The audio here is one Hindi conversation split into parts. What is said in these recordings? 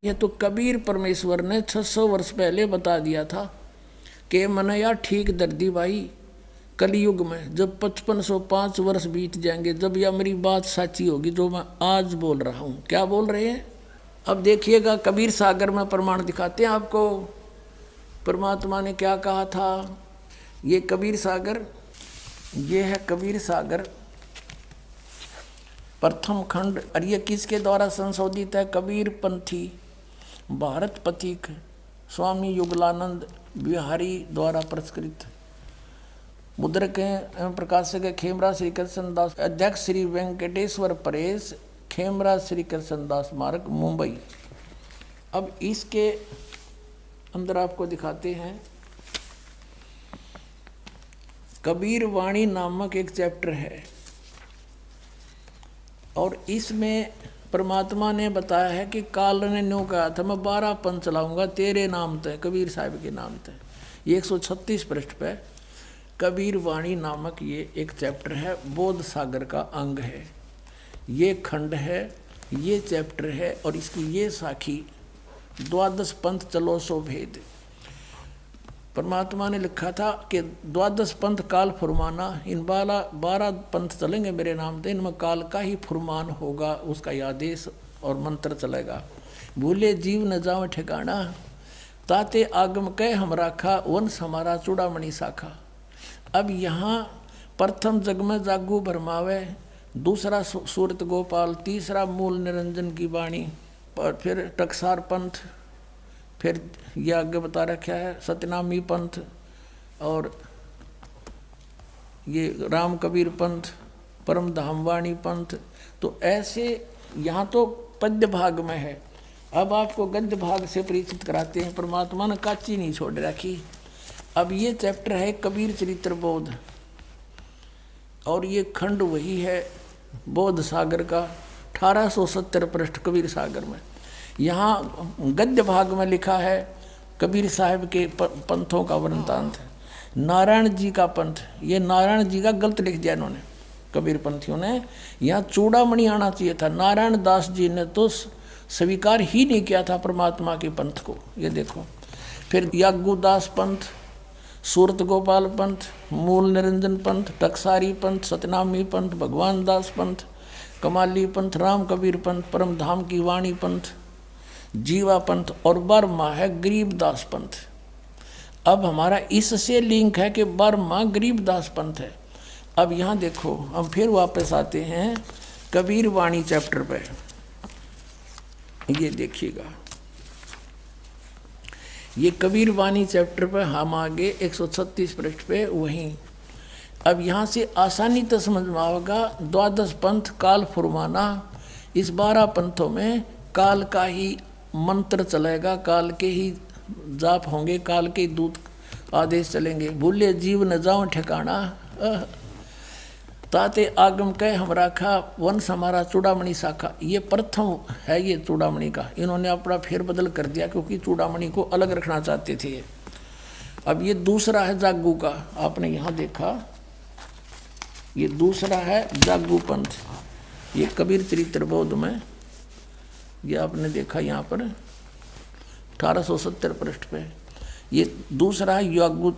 ये तो कबीर परमेश्वर ने 600 वर्ष पहले बता दिया था कि मनया ठीक दर्दी भाई, कलयुग में जब 5505 वर्ष बीत जाएंगे, जब यह मेरी बात सच्ची होगी जो मैं आज बोल रहा हूँ। क्या बोल रहे हैं? अब देखिएगा, कबीर सागर में प्रमाण दिखाते हैं आपको परमात्मा ने क्या कहा था। ये कबीर सागर, ये है कबीर सागर प्रथम खंड, और ये किसके द्वारा संशोधित है? कबीर पंथी भारत पथिक स्वामी युगलानंद बिहारी द्वारा पुरस्कृत। मुद्रक एवं प्रकाशक है खेमरा श्री कृष्ण दास, अध्यक्ष श्री वेंकटेश्वर परेश, खेमरा श्री कृष्ण दास मार्ग, मुंबई। अब इसके अंदर आपको दिखाते हैं कबीर वाणी नामक एक चैप्टर है, और इसमें परमात्मा ने बताया है कि काल ने न्यों कहा था, मैं 12 पंथ चलाऊंगा तेरे नाम ते, कबीर साहब के नाम ते। ये 136 पृष्ठ पे कबीर वाणी नामक ये एक चैप्टर है, बोध सागर का अंग है। ये खंड है, ये चैप्टर है, और इसकी ये साखी, द्वादश पंथ चलो सो भेद। परमात्मा ने लिखा था कि द्वादश पंथ काल फुरमाना, इन 12 पंथ चलेंगे मेरे नाम से, इनमें काल का ही फुरमान होगा, उसका ही आदेश और मंत्र चलेगा। भूले जीव न जाओ ठिकाना, ताते आगम कह हम राखा, वंश हमारा चूड़ामणि शाखा। अब यहाँ प्रथम जग में जागू भरमावे, दूसरा सूरत गोपाल, तीसरा मूल निरंजन की वाणी, और फिर टकसार पंथ, फिर यह आगे बता रखा है सतनामी पंथ, और ये राम कबीर पंथ, परम धामवाणी पंथ। तो ऐसे यहाँ तो पद्य भाग में है। अब आपको गद्य भाग से परिचित कराते हैं। परमात्मा ने काची नहीं छोड़ रखी। अब ये चैप्टर है कबीर चरित्र बोध, और ये खंड वही है बोध सागर का, 1870 पृष्ठ कबीर सागर में। यहाँ गद्य भाग में लिखा है कबीर साहब के पंथों का वृंतांत है। नारायण जी का पंथ, ये नारायण जी का गलत लिख दिया इन्होंने, कबीर पंथियों ने। यहाँ चूड़ामणि आना चाहिए था। नारायण दास जी ने तो स्वीकार ही नहीं किया था परमात्मा के पंथ को। ये देखो, फिर यागुदास पंथ, सूरत गोपाल पंथ, मूल निरंजन पंथ, टकसारी पंथ, सतनामी पंथ, भगवान दास पंथ, कमाली पंथ, राम कबीर पंथ, परम धाम की वाणी पंथ, जीवा पंथ, और बर्मा है गरीबदास पंथ। अब हमारा इससे लिंक है कि बर्मा गरीबदास पंथ है। अब यहाँ देखो, हम फिर वापस आते हैं कबीर वाणी चैप्टर पे। ये देखिएगा, ये कबीर वाणी चैप्टर पे हम आगे 136 पृष्ठ पे वहीं। अब यहाँ से आसानी तो समझ में आएगा, द्वादश पंथ काल फुरमाना, इस 12 पंथों में काल का ही मंत्र चलेगा, काल के ही जाप होंगे, काल के दूत आदेश चलेंगे। भूले जीव न जाओ ठिकाना, ताते आगम कह हम राखा, वंश हमारा चूड़ामणि शाखा। ये प्रथम है ये चूड़ामणि का, इन्होंने अपना फेरबदल कर दिया क्योंकि चूड़ामणि को अलग रखना चाहते थे। अब ये दूसरा है जागू का, आपने यहाँ देखा, ये दूसरा है जागू पंथ। ये कबीर चरित्र बोध में, ये आपने देखा यहाँ पर 1870 पृष्ठ पे। ये दूसरा है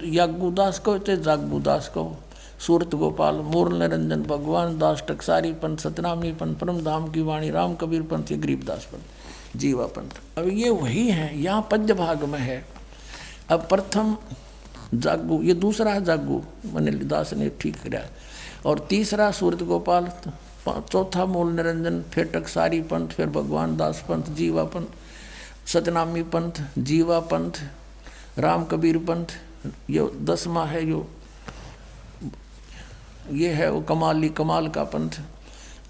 यागुदास को, जागुदास को, सूरत गोपाल, मूल निरंजन, भगवान दास, टकसारी पंथ, सतनामी पंथ, परम धाम की वाणी, राम कबीर पंथ, ये गरीबदास पंथ, जीवा पंथ। अब ये वही है, यहाँ पद्य भाग में है। अब प्रथम जागू, ये दूसरा है जागू, अनिल दास ने ठीक कराया, और तीसरा सूरत गोपाल, चौथा मूल निरंजन, फिर टकसारी पंथ, फिर भगवान दास पंथ, जीवा पंथ, सतनामी पंथ, जीवा पंथ, राम कबीर पंथ। ये 10वां है, जो ये है वो कमाल का पंथ,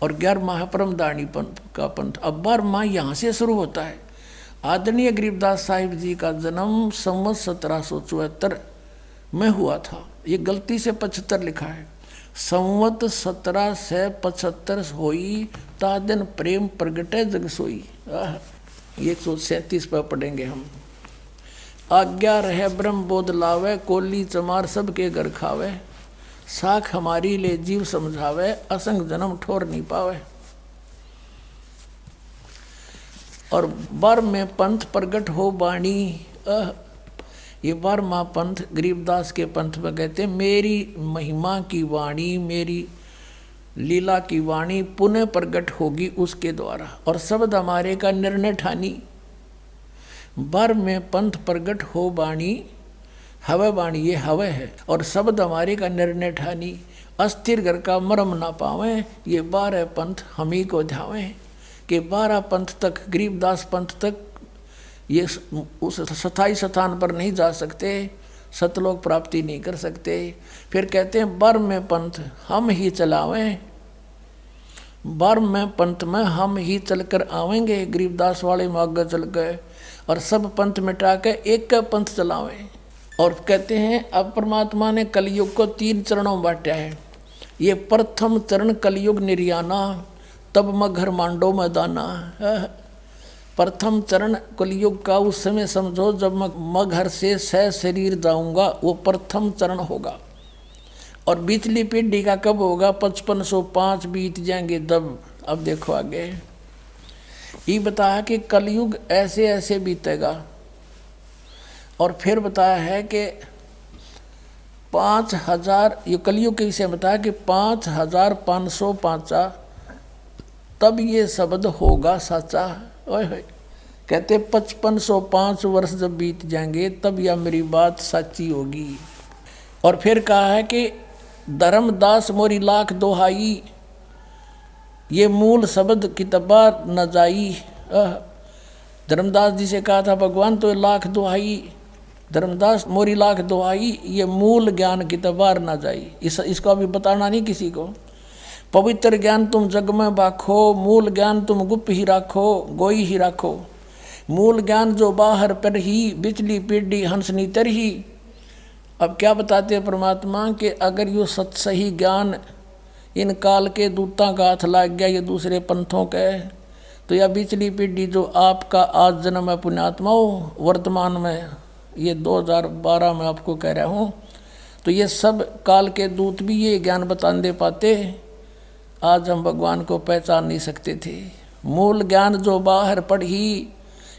और 11वां है परम दानी पंथ का पंथ। अब 12वां यहाँ से शुरू होता है। आदरणीय गरीबदास साहिब जी का जन्म संवत 1774 में हुआ था। ये गलती से 75 लिखा है। संवत 1775 होई, ता दिन प्रेम प्रगटे जग सोई। 137 पर पढ़ेंगे हम। आज्ञा रहे ब्रह्म बोध लावे, कोली चमार सबके घर खावे, साख हमारी ले जीव समझावे, असंग जन्म ठोर नहीं पावे। और बर में पंथ प्रगट हो वाणी। ये बरमा पंथ गरीबदास के पंथ में कहते हैं मेरी महिमा की वाणी, मेरी लीला की वाणी पुनः प्रगट होगी उसके द्वारा। और शब्द हमारे का निर्णय ठानी, बर में पंथ प्रगट हो वाणी, हवै वाणी ये हवै है, और शब्द हमारे का निर्णय ठानी। अस्थिर घर का मरम ना पावे, ये 12 पंथ हम ही को ध्यावें। कि 12 पंथ तक, गरीबदास पंथ तक ये उस स्थायी स्थान पर नहीं जा सकते, सतलोक प्राप्ति नहीं कर सकते। फिर कहते हैं बर में पंथ हम ही चलावें, बर में पंथ में हम ही चलकर आवेंगे। गरीबदास वाले में आगे चल गए और सब पंथ मिटा के एक का पंथ चलावें। और कहते हैं अब परमात्मा ने कलयुग को 3 चरणों में बांटा है। ये प्रथम चरण कलयुग निर्याना, तब मघर मांडो मैदाना। प्रथम चरण कलयुग का उस समय समझो जब मैं घर से सह शरीर जाऊंगा, वो प्रथम चरण होगा। और बीचली पीढ़ी का कब होगा? 5505 बीत जाएंगे तब। अब देखो आगे ये बताया कि कलयुग ऐसे ऐसे बीतेगा। और फिर बताया है कि 5000, ये कलयुग के विषय बताया कि 5505 तब ये शब्द होगा सच्चा। ओए होए, कहते 5505 वर्ष जब बीत जाएंगे तब यह मेरी बात सच्ची होगी। और फिर कहा है कि धर्मदास मोरी लाख दोहाई, ये मूल शब्द किताबा न जाई। धर्मदास जी से कहा था भगवान तो लाख दोहाई, धर्मदास मोरी लाख दोहाई, ये मूल ज्ञान किताबार न जाई। इसको अभी बताना नहीं किसी को। पवित्र ज्ञान तुम जग में बाखो, मूल ज्ञान तुम गुप्त ही राखो, गोई ही राखो। मूल ज्ञान जो बाहर पर ही, बिचली पीढ़ी हंसनी तर ही। अब क्या बताते हैं परमात्मा कि अगर यो सत सही ज्ञान इन काल के दूतां का हाथ लग गया, ये दूसरे पंथों के, तो यह बिचली पीढ़ी जो आपका आज जन्म है पुण्यात्मा हो, वर्तमान में ये 2012 में आपको कह रहा हूँ, तो ये सब काल के दूत भी ये ज्ञान बता दे पाते, आज हम भगवान को पहचान नहीं सकते थे। मूल ज्ञान जो बाहर पढ़ी,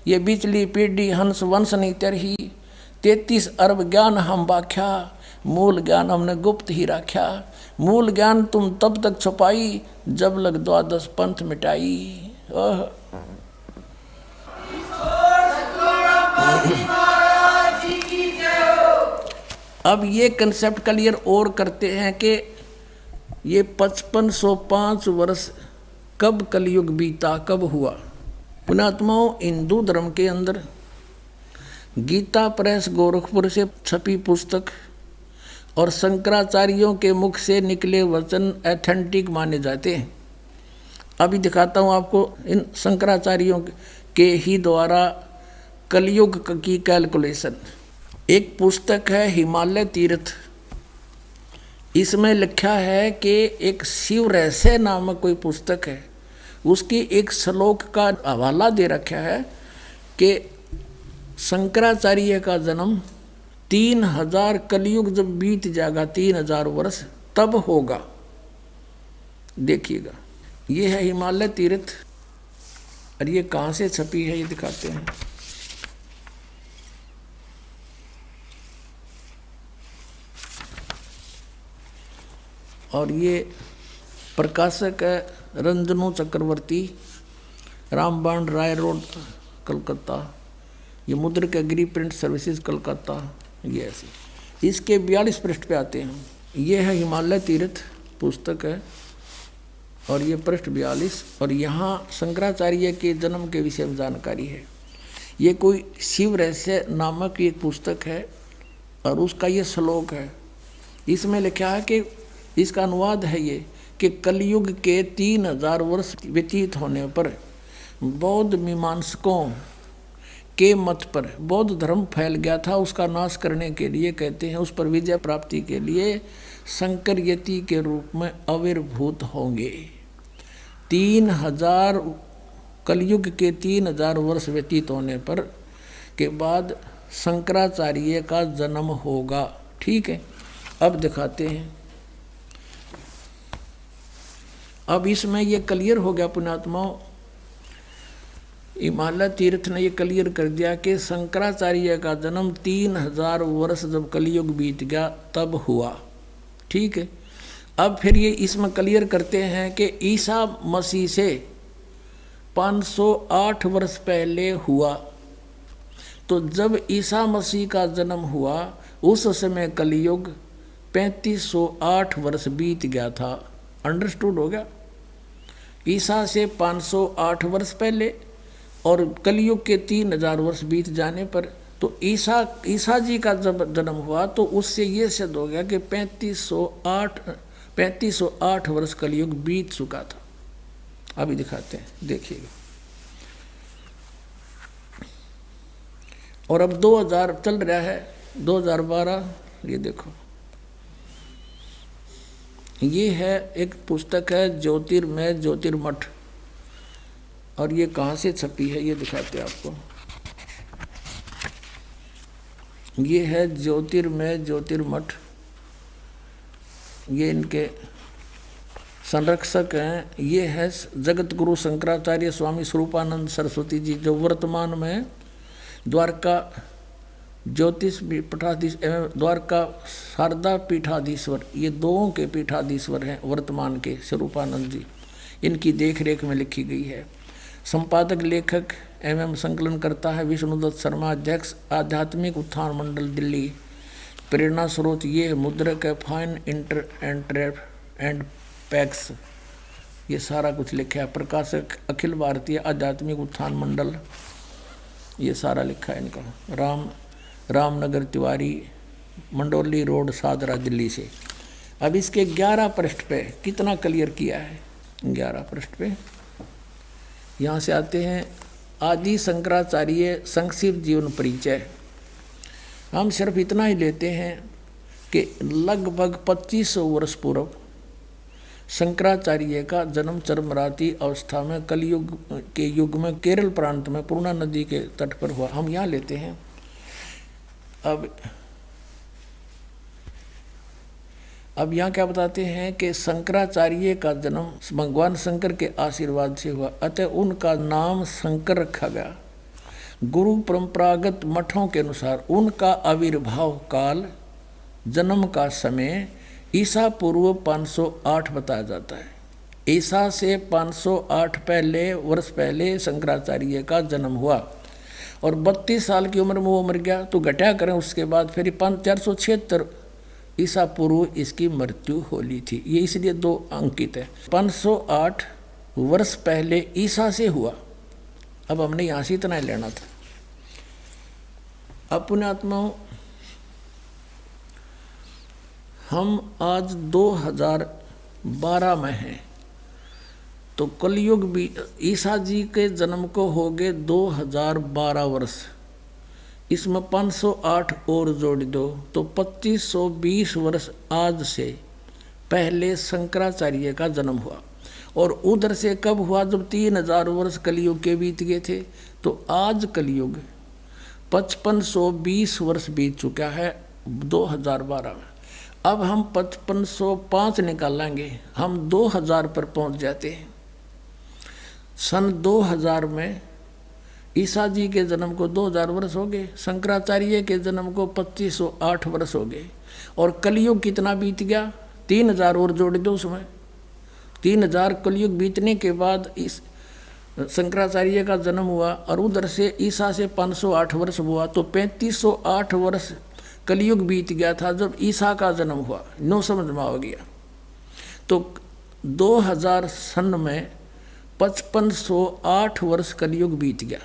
ये बिचली पीढ़ी हंस वंश नहीं तरही। 33 अरब ज्ञान हम बाख्या, मूल ज्ञान हमने गुप्त ही राख्या। मूल ज्ञान तुम तब तक छुपाई, जब लग 12 पंथ मिटाई। अब ये कंसेप्ट क्लियर और करते हैं कि ये 5505 वर्ष कब कलयुग बीता, कब हुआ। पुण्यात्माओं, हिंदू धर्म के अंदर गीता प्रेस गोरखपुर से छपी पुस्तक और शंकराचार्यों के मुख से निकले वचन एथेंटिक माने जाते हैं। अभी दिखाता हूँ आपको इन शंकराचार्यों के ही द्वारा कलयुग की कैलकुलेशन। एक पुस्तक है हिमालय तीर्थ, इसमें लिखा है कि एक शिव रहस्य नामक कोई पुस्तक है, उसकी एक श्लोक का हवाला दे रखा है कि शंकराचार्य का जन्म 3000 कलयुग जब बीत जाएगा, 3000 वर्ष तब होगा। देखिएगा, ये है हिमालय तीर्थ और ये कहाँ से छपी है ये दिखाते हैं। और ये प्रकाशक है रंजनो चक्रवर्ती, रामबाण राय रोड कलकत्ता। ये मुद्रक एग्री प्रिंट सर्विसेज कलकत्ता। ये ऐसे इसके 42 पृष्ठ पे आते हैं। ये है हिमालय तीर्थ पुस्तक है और ये पृष्ठ 42। और यहाँ शंकराचार्य के जन्म के विषय में जानकारी है। ये कोई शिव रहस्य नामक एक पुस्तक है और उसका ये श्लोक है। इसमें लिखा है कि इसका अनुवाद है ये कि कलयुग के 3000 वर्ष व्यतीत होने पर बौद्ध मीमांसकों के मत पर बौद्ध धर्म फैल गया था। उसका नाश करने के लिए कहते हैं, उस पर विजय प्राप्ति के लिए शंकर यति के रूप में आविर्भूत होंगे। 3000 कलयुग के 3000 वर्ष व्यतीत होने पर के बाद शंकराचार्य का जन्म होगा। ठीक है, अब दिखाते हैं। अब इसमें ये क्लियर हो गया पुण्यात्माओं। हिमालय तीर्थ ने ये क्लियर कर दिया कि शंकराचार्य का जन्म 3000 वर्ष जब कलयुग बीत गया तब हुआ। ठीक है, अब फिर ये इसमें क्लियर करते हैं कि ईसा मसीह से 508 वर्ष पहले हुआ। तो जब ईसा मसीह का जन्म हुआ उस समय कलयुग 3508 वर्ष बीत गया था। अंडरस्टूड हो गया? ईसा से 508 वर्ष पहले और कलयुग के 3000 वर्ष बीत जाने पर तो ईसा जी का जब जन्म हुआ तो उससे ये सिद्ध हो गया कि 3508 वर्ष कलयुग बीत चुका था। अभी दिखाते हैं, देखिएगा। और अब 2000 चल रहा है, 2012। ये देखो, ये है एक पुस्तक है ज्योतिर्मय ज्योतिर्मठ, और ये कहाँ से छपी है ये दिखाते हैं आपको। ये है ज्योतिर्मय ज्योतिर्मठ, ये इनके संरक्षक हैं। ये है जगत गुरु शंकराचार्य स्वामी स्वरूपानंद सरस्वती जी, जो वर्तमान में द्वारका ज्योतिष पीठाधीश एवं द्वारका शारदा पीठाधीश्वर, ये दोनों के पीठाधीश्वर हैं वर्तमान के, स्वरूपानंद जी। इनकी देख रेख में लिखी गई है। संपादक लेखक एवं संकलन करता है विष्णुदत्त शर्मा, अध्यक्ष आध्यात्मिक उत्थान मंडल दिल्ली। प्रेरणा स्रोत ये मुद्रक है फाइन इंटर एंड पैक्स, ये सारा कुछ लिखा है। प्रकाशक अखिल भारतीय आध्यात्मिक उत्थान मंडल, ये सारा लिखा है इनका। रामनगर तिवारी, मंडोली रोड, सादरा, दिल्ली से। अब इसके 11 पृष्ठ पे कितना क्लियर किया है? 11 पृष्ठ पे यहाँ से आते हैं आदि शंकराचार्य संक्षिप्त जीवन परिचय। हम सिर्फ इतना ही लेते हैं कि लगभग 2500 वर्ष पूर्व शंकराचार्य का जन्म चरमराती अवस्था में कलयुग के युग में केरल प्रांत में पूर्णा नदी के तट पर हुआ। हम यहाँ लेते हैं। अब यहाँ क्या बताते हैं कि शंकराचार्य का जन्म भगवान शंकर के आशीर्वाद से हुआ, अतः उनका नाम शंकर रखा गया। गुरु परंपरागत मठों के अनुसार उनका आविर्भाव काल, जन्म का समय ईसा पूर्व 508 बताया जाता है। ईसा से 508 वर्ष पहले शंकराचार्य का जन्म हुआ और 32 साल की उम्र में वो मर गया। तो घटा करें उसके बाद फिर 476 ईसा पूर्व इसकी मृत्यु होली थी। ये इसलिए 2 अंकित है। 508 वर्ष पहले ईसा से हुआ। अब हमने यहाँ से इतना ही लेना था। अपने आत्माओं, हम आज 2012 में हैं, तो कलयुग भी ईसा जी के जन्म को हो गए 2012 वर्ष। इसमें 508 और जोड़ दो तो 2520 वर्ष आज से पहले शंकराचार्य का जन्म हुआ। और उधर से कब हुआ? जब 3000 वर्ष कलयुग के बीत गए थे। तो आज कलयुग 5520 वर्ष बीत चुका है 2012 में। अब हम 5505 निकालेंगे, हम 2000 पर पहुंच जाते हैं। सन 2000 में ईसा जी के जन्म को 2000 वर्ष हो गए, शंकराचार्य के जन्म को 2508 वर्ष हो गए। और कलयुग कितना बीत गया? 3000 और जोड़ दो उसमें। 3000 कलयुग बीतने के बाद इस शंकराचार्य का जन्म हुआ और उधर से ईसा से 508 वर्ष हुआ, तो 3508 वर्ष कलयुग बीत गया था जब ईसा का जन्म हुआ। नो समझ में आ गया। तो 2000 सन में 5508 वर्ष कलयुग बीत गया।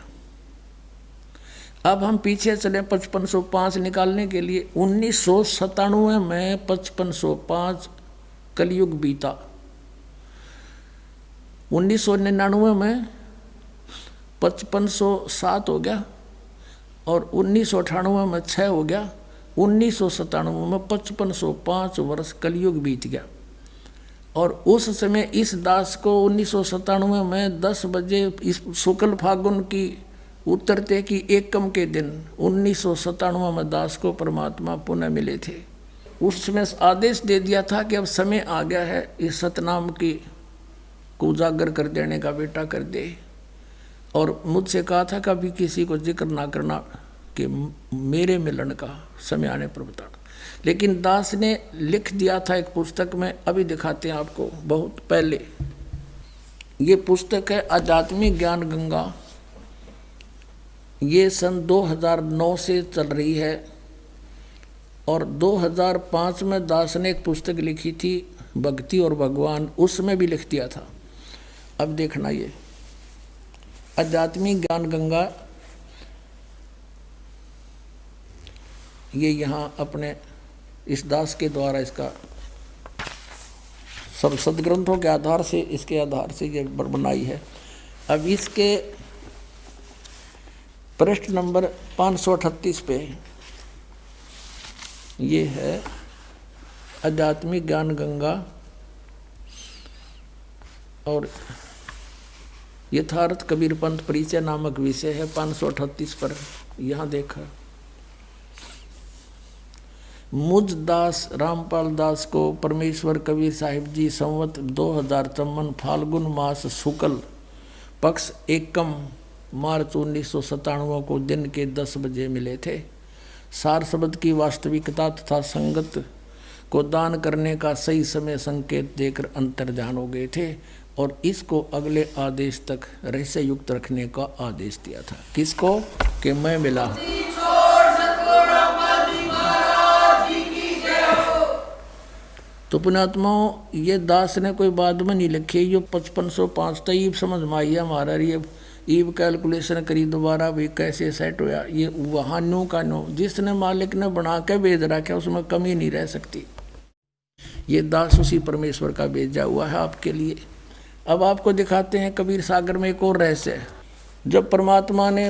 अब हम पीछे चले 5505 निकालने के लिए। 1997 में 5505 कलयुग बीता। 1999 में 5507 हो गया और 1998 में 6 हो गया। 1997 में 5505 वर्ष कलयुग बीत गया। और उस समय इस दास को 1997 में 10 बजे इस शुक्ल फागुन की उत्तरते की एकम के दिन 1997 में दास को परमात्मा पुनः मिले थे। उसमें आदेश दे दिया था कि अब समय आ गया है इस सतनाम की को उजागर कर देने का, बेटा कर दे। और मुझसे कहा था कभी किसी को जिक्र ना करना कि मेरे मिलन का समय आने पर बताना। लेकिन दास ने लिख दिया था एक पुस्तक में, अभी दिखाते हैं आपको, बहुत पहले। ये पुस्तक है आध्यात्मिक ज्ञान गंगा। ये सन 2009 से चल रही है और 2005 में दास ने एक पुस्तक लिखी थी भक्ति और भगवान, उसमें भी लिख दिया था। अब देखना, ये आध्यात्मिक ज्ञान गंगा, ये यहाँ अपने इस दास के द्वारा इसका सब सदग्रंथों के आधार से, इसके आधार से ये बनाई है। अब इसके पृष्ठ नंबर 538 पे ये है आध्यात्मिक ज्ञान गंगा और यथार्थ कबीर पंथ परिचय नामक विषय है। 538 पर यहाँ देखा, मुझ दास रामपाल दास को परमेश्वर कबीर साहिब जी संवत 2054 फाल्गुन मास शुक्ल पक्ष एकम मार्च 1997 को दिन के 10 बजे मिले थे। सार शब्द की वास्तविकता तथा संगत को दान करने का सही समय संकेत देकर अंतर्ध्यान हो गए थे और इसको अगले आदेश तक रहस्य युक्त रखने का आदेश दिया था। किसको? कि मैं मिला। तो पुण्यात्माओं, ये दास ने कोई बाद में नहीं लिखी, ये 5505 तो ईब समझ में आई हमारा। ये ईब कैलकुलेशन करी दोबारा भी कैसे सेट होया। ये वहाँ नो का नो जिसने मालिक ने बना के भेज रखा उसमें कमी नहीं रह सकती। ये दास उसी परमेश्वर का भेजा हुआ है आपके लिए। अब आपको दिखाते हैं कबीर सागर में एक और रहस्य है। जब परमात्मा ने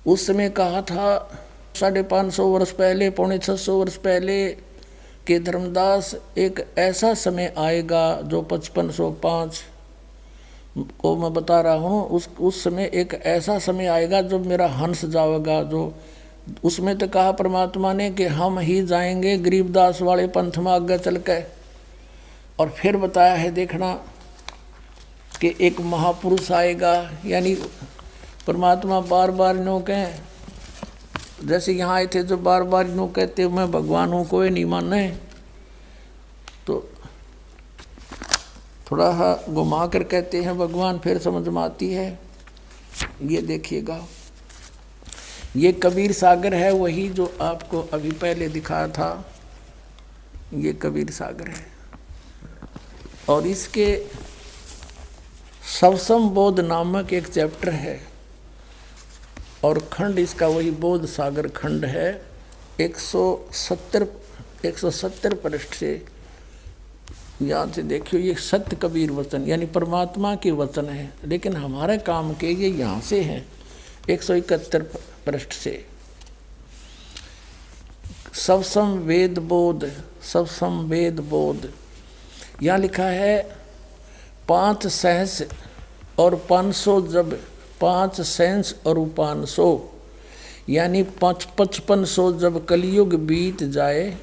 उस समय कहा था 550 वर्ष पहले, 650 वर्ष पहले कि धर्मदास एक ऐसा समय आएगा जो 5505 को मैं बता रहा हूँ, उस समय एक ऐसा समय आएगा जब मेरा हंस जाएगा। जो उसमें तो कहा परमात्मा ने कि हम ही जाएंगे गरीबदास वाले पंथ में आगे चल के। और फिर बताया है, देखना कि एक महापुरुष आएगा। यानी परमात्मा बार बार नो कहें, जैसे यहाँ आए थे जो बार बार नो कहते मैं भगवान हूँ, कोई नहीं माने, तो थोड़ा सा घुमा कर कहते हैं भगवान, फिर समझ में आती है। ये देखिएगा, ये कबीर सागर है, वही जो आपको अभी पहले दिखाया था। ये कबीर सागर है और इसके सवसम बोध नामक एक चैप्टर है और खंड इसका वही बोध सागर खंड है। 170 पृष्ठ से यहाँ से देखियो, ये सत्य कबीर वचन यानी परमात्मा के वचन है, लेकिन हमारे काम के ये यहाँ से हैं। 171 पृष्ठ से सवसम वेद बोध, सवसम वेद बोध। यहाँ लिखा है 5 सहस और 500 जब 5 सहस और 500 यानी 5500 जब कलयुग बीत जाए,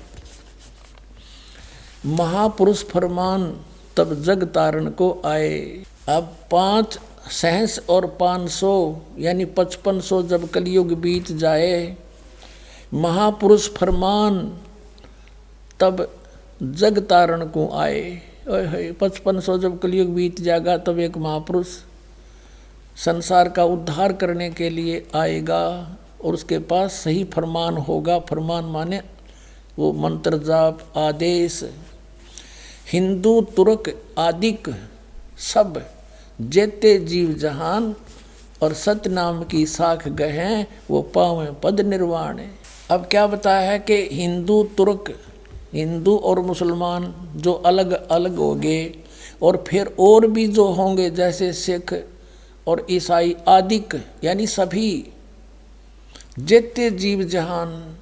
महापुरुष फरमान तब जग तारण को आए। अब 5 सहस और 500 यानी 5500 जब कलयुग बीत जाए, महापुरुष फरमान तब जग तारण को आए। 5500 जब कलयुग बीत जाएगा तब एक महापुरुष संसार का उद्धार करने के लिए आएगा और उसके पास सही फरमान होगा। फरमान माने वो मंत्र जाप आदेश। हिंदू तुर्क आदिक सब जेते जीव जहान और सत्य नाम की साख गहें वो पावें पद निर्वाण। अब क्या बताया है कि हिंदू तुर्क, हिंदू और मुसलमान जो अलग अलग हो गए और फिर और भी जो होंगे जैसे सिख और ईसाई आदिक यानी सभी जेते जीव जहान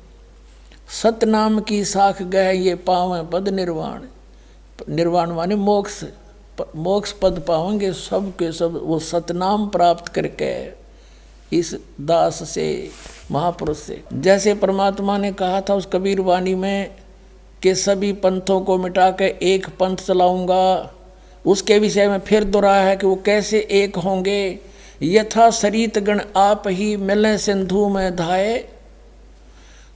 सतनाम की साख गए ये पावें पद निर्वाण। निर्वाण माने मोक्ष, मोक्ष पद पावेंगे सब के सब वो सतनाम प्राप्त करके इस दास से महापुरुष से। जैसे परमात्मा ने कहा था उस कबीर वाणी में कि सभी पंथों को मिटा के एक पंथ चलाऊंगा, उसके विषय में फिर दोहराया है कि वो कैसे एक होंगे। यथा सरित गण आप ही मिले सिंधु में धाये,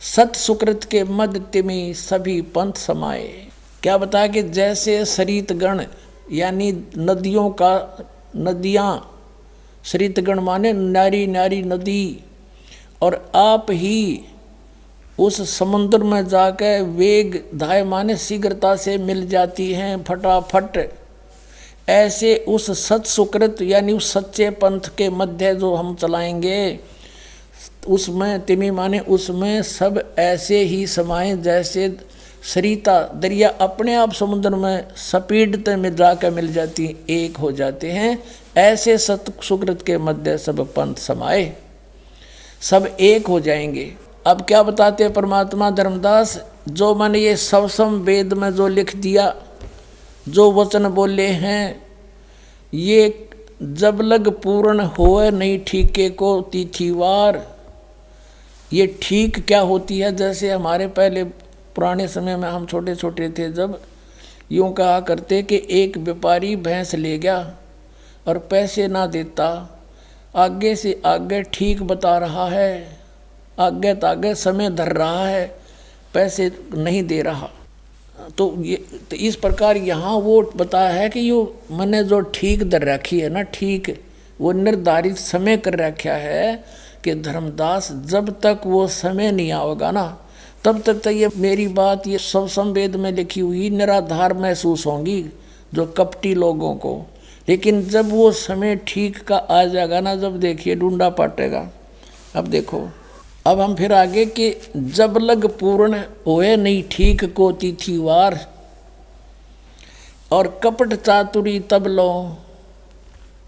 सत सुकृत के मद तिमि सभी पंथ समाये। क्या बताया कि जैसे सरित गण यानी नदियों का, नदियाँ, सरित गण माने नारी नारी नदी, और आप ही उस समुद्र में जाकर वेग धाय माने शीघ्रता से मिल जाती हैं फटाफट। ऐसे उस सत सुकृत यानी उस सच्चे पंथ के मध्य जो हम चलाएंगे, उसमें तिमि माने उसमें सब ऐसे ही समाये जैसे सरिता दरिया अपने आप समुद्र में स्पीडते में जाकर मिल जाती, एक हो जाते हैं। ऐसे सत सुकृत के मध्य सब पंथ समाये, सब एक हो जाएंगे। अब क्या बताते हैं परमात्मा धर्मदास, जो मैंने ये सवसम वेद में जो लिख दिया, जो वचन बोले हैं, ये जब लग पूर्ण होए नहीं ठीके को तिथिवार। ये ठीक क्या होती है, जैसे हमारे पहले पुराने समय में हम छोटे छोटे थे, जब यूँ कहा करते कि एक व्यापारी भैंस ले गया और पैसे ना देता, आगे से आगे ठीक बता रहा है, आगे तागे समय धर रहा है, पैसे नहीं दे रहा। तो इस प्रकार यहाँ वो बताया है कि यो मैंने जो ठीक दर रखी है ना, ठीक वो निर्धारित समय कर रखा है कि धर्मदास जब तक वो समय नहीं आओगा ना, तब तक तो ये मेरी बात ये सब संवेद में लिखी हुई निराधार महसूस होंगी जो कपटी लोगों को। लेकिन जब वो समय ठीक का आ जाएगा ना, जब देखिए ढूंढा पाटेगा। अब देखो, अब हम फिर आगे कि जब लग पूर्ण होए नहीं ठीक को तिथिवार, और कपट चातुरी तब लो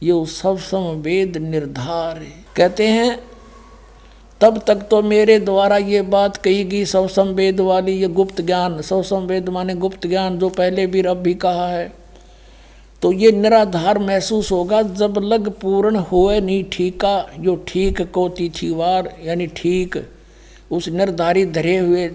यो सब संवेद निर्धार। कहते हैं तब तक तो मेरे द्वारा ये बात कही गई सब संवेद वाली, ये गुप्त ज्ञान, सब संवेद माने गुप्त ज्ञान जो पहले भी अब भी कहा है, तो ये निराधार महसूस होगा जब लग पूर्ण होए नहीं ठीका, जो ठीक को तिथिवार यानी ठीक उस निर्धारित धरे हुए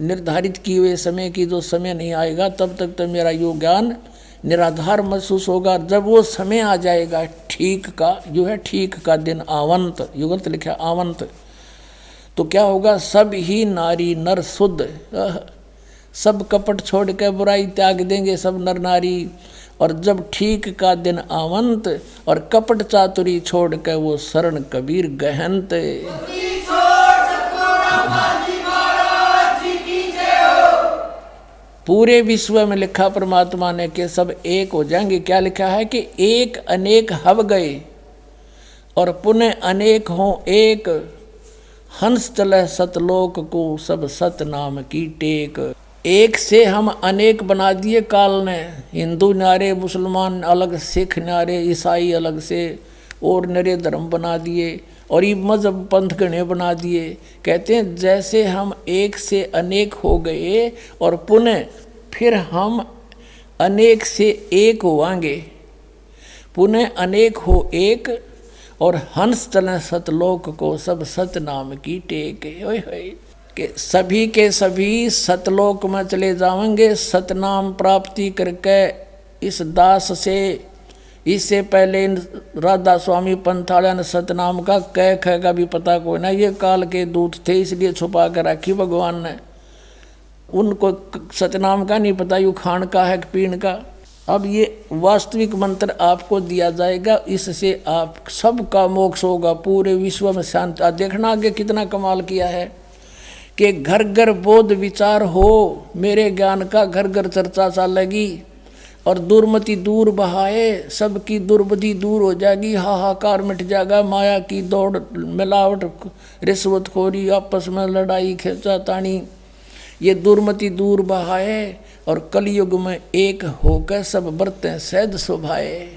निर्धारित किए हुए समय की जो समय नहीं आएगा, तब तक तो मेरा यो ज्ञान निराधार महसूस होगा। जब वो समय आ जाएगा ठीक का, जो है ठीक का दिन आवंत, युगंत लिखा आवंत, तो क्या होगा, सब ही नारी नर शुद्ध, सब कपट छोड़ कर बुराई त्याग देंगे सब नर नारी। और जब ठीक का दिन आवंत और कपट चातुरी छोड़ कर वो शरण कबीर गहंत। पूरे विश्व में लिखा परमात्मा ने कि सब एक हो जाएंगे। क्या लिखा है कि एक अनेक हव गए और पुनः अनेक हों एक, हंस चले सतलोक को सब सत नाम की टेक। एक से हम अनेक बना दिए काल ने, हिंदू न्यारे, मुसलमान अलग, सिख न्यारे, ईसाई अलग से, और नरे धर्म बना दिए और ये मजहब पंथ गणे बना दिए। कहते हैं जैसे हम एक से अनेक हो गए और पुनः फिर हम अनेक से एक होवांगे, पुनः अनेक हो एक, और हंस चलें सतलोक को सब सत नाम की टेक। ओए होए कि सभी के सभी सतलोक में चले जाएंगे सतनाम प्राप्ति करके। इस दास से इससे पहले राधा स्वामी पंथाड़ा ने सतनाम का कह ख का भी पता कोई ना, ये काल के दूत थे इसलिए छुपा कर रखी भगवान ने, उनको सतनाम का नहीं पता यू खान का है पीण का। अब ये वास्तविक मंत्र आपको दिया जाएगा, इससे आप सबका मोक्ष होगा, पूरे विश्व में शांति। देखना आगे कितना कमाल किया है कि घर घर बोध विचार हो, मेरे ज्ञान का घर घर चर्चा चलेगी और दुर्मति दूर बहाए, सबकी दुर्बुद्धि दूर हो जाएगी, हाहाकार मिट जाएगा, माया की दौड़, मिलावट, रिश्वतखोरी, आपस में लड़ाई खींचातानी, ये दुर्मति दूर बहाए और कलयुग में एक होकर सब बरतें सहज शोभाए।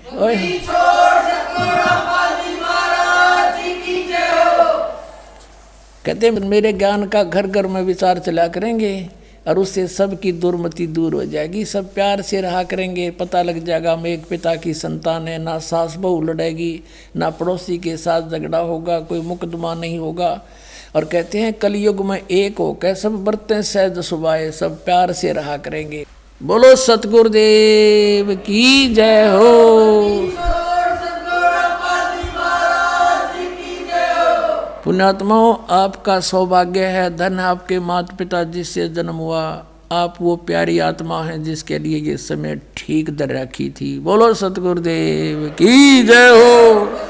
कहते हैं मेरे ज्ञान का घर घर में विचार चला करेंगे और उससे सबकी दुर्मति दूर हो जाएगी, सब प्यार से रहा करेंगे। पता लग जाएगा हम एक पिता की संतान है, ना सास बहू लड़ेगी, ना पड़ोसी के साथ झगड़ा होगा, कोई मुकदमा नहीं होगा। और कहते हैं कलयुग में एक होकर सब बरतें सहज सुभाए, सब प्यार से रहा करेंगे। बोलो सतगुरुदेव की जय हो। पुण्यात्माओं, आपका सौभाग्य है, धन आपके माता पिता जिससे जन्म हुआ। आप वो प्यारी आत्मा हैं जिसके लिए ये समय ठीक दर रखी थी। बोलो सतगुरुदेव की जय हो।